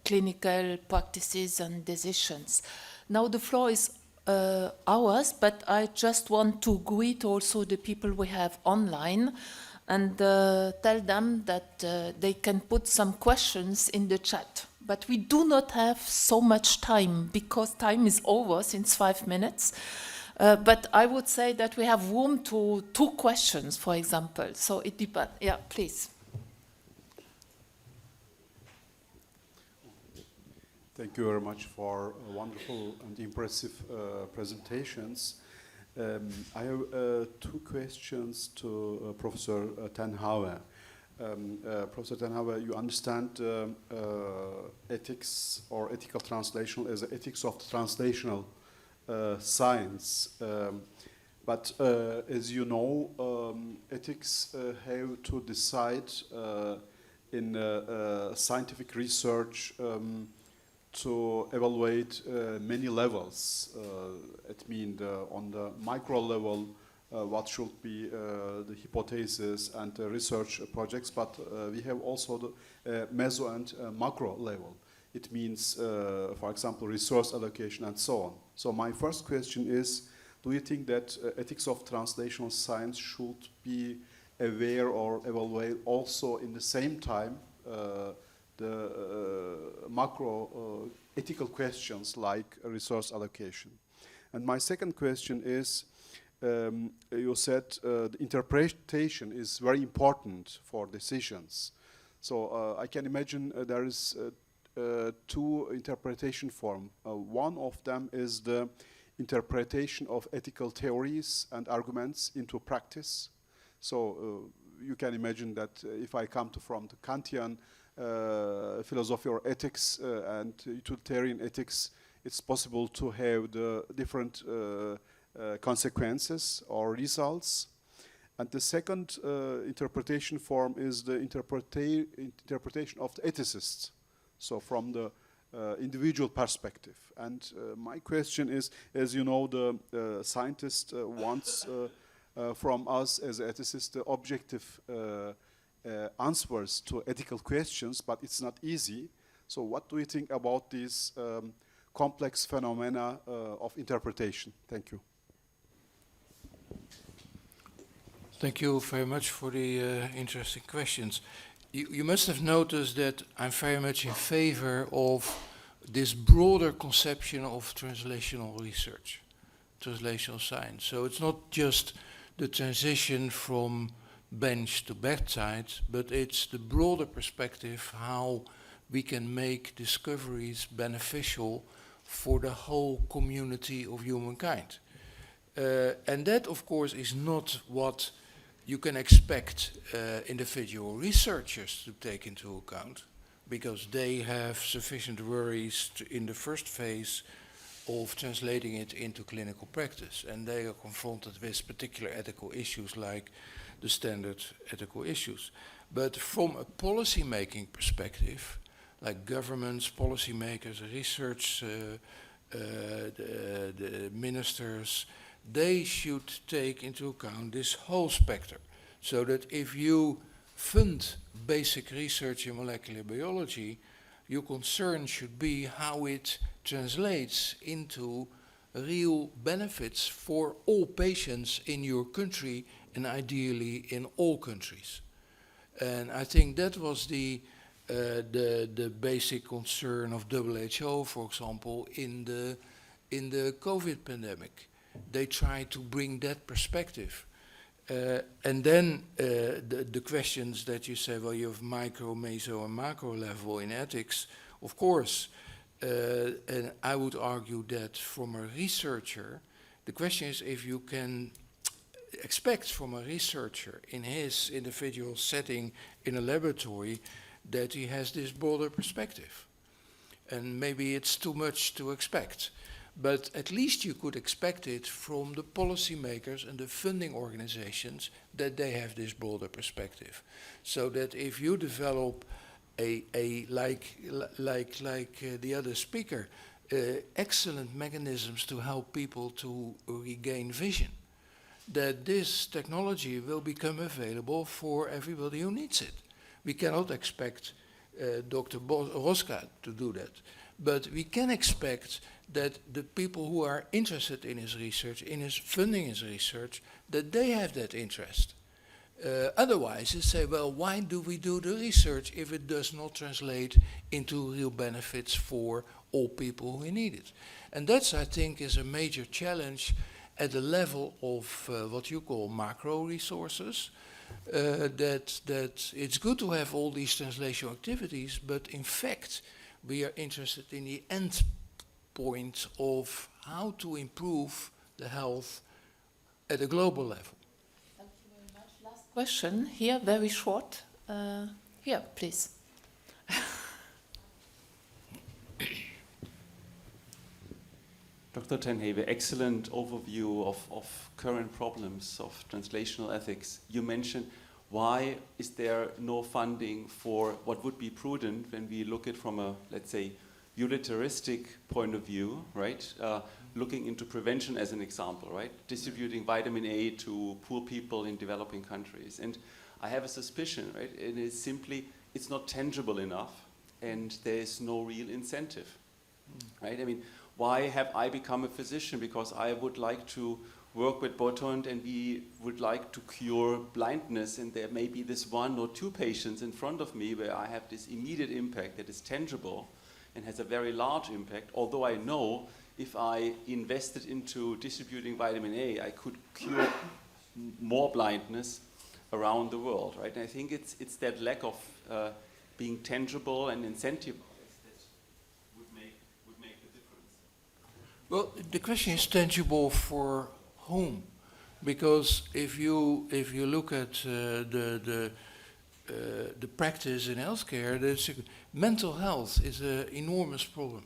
clinical practices and decisions. Now the floor is ours, but I just want to greet also the people we have online and tell them that they can put some questions in the chat. But we do not have so much time, because time is over since 5 minutes. But I would say that we have room to 2 questions, for example. So it depends. Yeah, please. Thank you very much for wonderful and impressive presentations. I have 2 questions to Professor Ten Hauwe. Professor Ten Hauwe, you understand ethics or ethical translation as ethics of translational science. But as you know, ethics have to decide in scientific research to evaluate many levels. It means on the micro level, what should be the hypothesis and research projects, but we have also the meso and macro level. It means, for example, resource allocation and so on. So my first question is, do you think that ethics of translational science should be aware or evaluate also in the same time the macro ethical questions like resource allocation? And my second question is, you said the interpretation is very important for decisions. So I can imagine there is 2 interpretation forms. One of them is the interpretation of ethical theories and arguments into practice. So you can imagine that if I come from the Kantian philosophy or ethics and utilitarian ethics, it's possible to have the different consequences or results. And the second interpretation form is the interpretation of the ethicists, so from the individual perspective. And my question is, as you know, the scientist wants from us as ethicists the objective answers to ethical questions, but it's not easy. So what do you think about these complex phenomena of interpretation? Thank you. Thank you very much for the interesting questions. You must have noticed that I'm very much in favor of this broader conception of translational research, translational science. So it's not just the transition from bench to bedside, but it's the broader perspective how we can make discoveries beneficial for the whole community of humankind. And that, of course, is not what you can expect individual researchers to take into account, because they have sufficient worries in the first phase of translating it into clinical practice, and they are confronted with particular ethical issues like the standard ethical issues. But from a policy-making perspective, like governments, policymakers, research, the ministers, they should take into account this whole spectrum, so that if you fund basic research in molecular biology, your concern should be how it translates into real benefits for all patients in your country and ideally in all countries. And I think that was the basic concern of WHO, for example, in the COVID pandemic. They try to bring that perspective. And then the questions that you say, well, you have micro, meso, and macro level in ethics, of course. And I would argue that from a researcher, the question is if you can expect from a researcher in his individual setting in a laboratory that he has this broader perspective. And maybe it's too much to expect. But at least you could expect it from the policymakers and the funding organizations that they have this broader perspective. So that if you develop like the other speaker, excellent mechanisms to help people to regain vision, that this technology will become available for everybody who needs it. We cannot expect Dr. Roska to do that, but we can expect that the people who are interested in his research, in his funding his research, that they have that interest. Otherwise, you say, well, why do we do the research if it does not translate into real benefits for all people who need it? And that's, I think, is a major challenge at the level of what you call macro resources, that it's good to have all these translational activities, but in fact, we are interested in the end point of how to improve the health at a global level. Thank you very much. Last question here, very short. Here, please. Dr. Ten Hebe, excellent overview of current problems of translational ethics. You mentioned, why is there no funding for what would be prudent when we look at from a, let's say, utilitaristic point of view, right? Looking into prevention as an example, right? Distributing vitamin A to poor people in developing countries. And I have a suspicion, right? It is simply, it's not tangible enough and there is no real incentive, right? I mean, why have I become a physician? Because I would like to work with Bertrand and we would like to cure blindness, and there may be this 1 or 2 patients in front of me where I have this immediate impact that is tangible and has a very large impact, although I know if I invested into distributing vitamin A, I could cure more blindness around the world, right? And I think it's that lack of being tangible and incentivized that would make the difference. Well, the question is tangible for whom? Because if you look at the practice in healthcare, mental health is an enormous problem.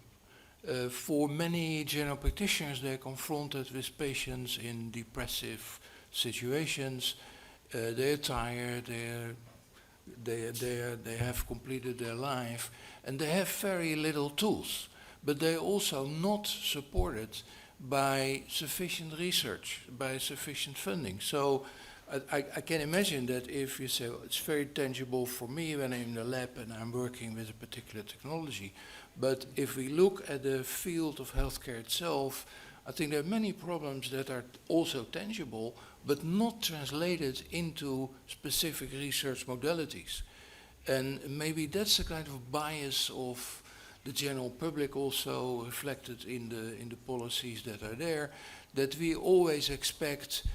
For many general practitioners, they're confronted with patients in depressive situations. They're tired. They have completed their life, and they have very little tools. But they're also not supported by sufficient research, by sufficient funding. So I can imagine that if you say, well, it's very tangible for me when I'm in the lab and I'm working with a particular technology. But if we look at the field of healthcare itself, I think there are many problems that are also tangible, but not translated into specific research modalities. And maybe that's a kind of bias of the general public, also reflected in the policies that are there, that we always expect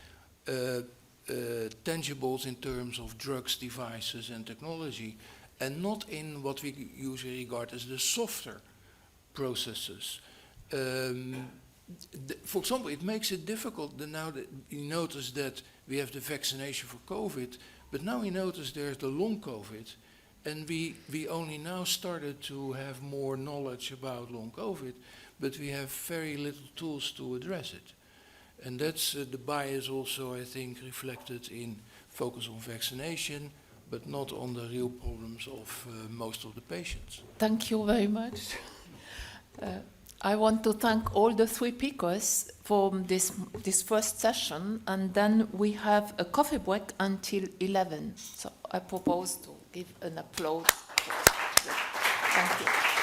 tangibles in terms of drugs, devices and technology, and not in what we usually regard as the softer processes. For example, it makes it difficult now that you notice that we have the vaccination for COVID, but now we notice there's the long COVID, and we only now started to have more knowledge about long COVID, but we have very little tools to address it. And that's the bias also, I think, reflected in focus on vaccination, but not on the real problems of most of the patients. Thank you very much. I want to thank all the three speakers for this first session, and then we have a coffee break until 11. So I propose to give an applause. Thank you.